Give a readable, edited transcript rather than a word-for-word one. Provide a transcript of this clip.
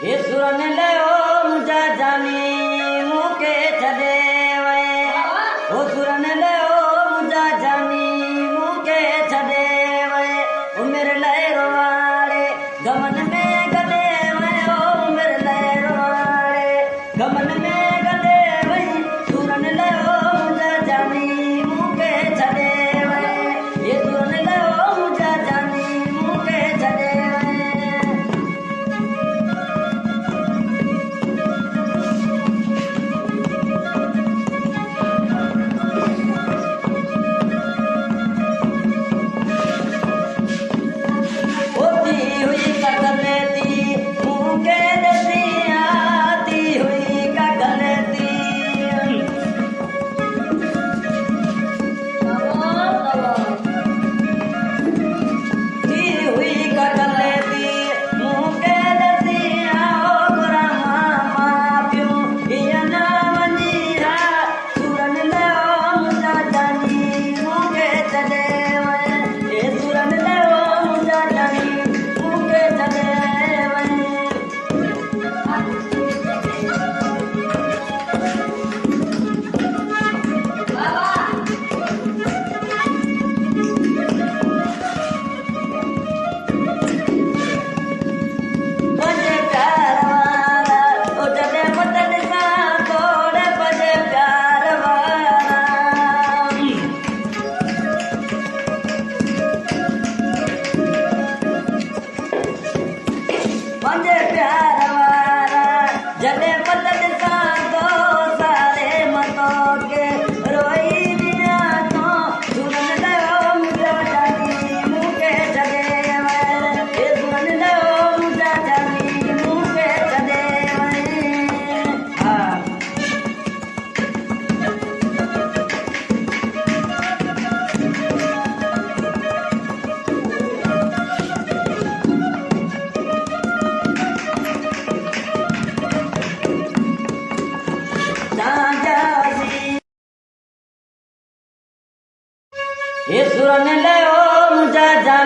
ये सुरन ले ओ मुझा जानी मुके छदे वे ओ सुरन ले ओ मुझा जानी मुके छदे वे ओ मेरे लहरों वाले गमन में गले वे ओ मेरे लहरों वाले गमन में गले वे सुरन ले ओ मुझा जानी मुके छदे वे ये सुरन ले ओ मुझा जानी मुके छदे मुझे प्यार वाला जले पतन सा दो सारे मतों के रोई दिया तो सुरन ले ओ मुझा जानी मुके छदे वे ये सुरन ले ओ मुझा जानी मुके छदे वे ये सुरन ले ओ मुझा जानी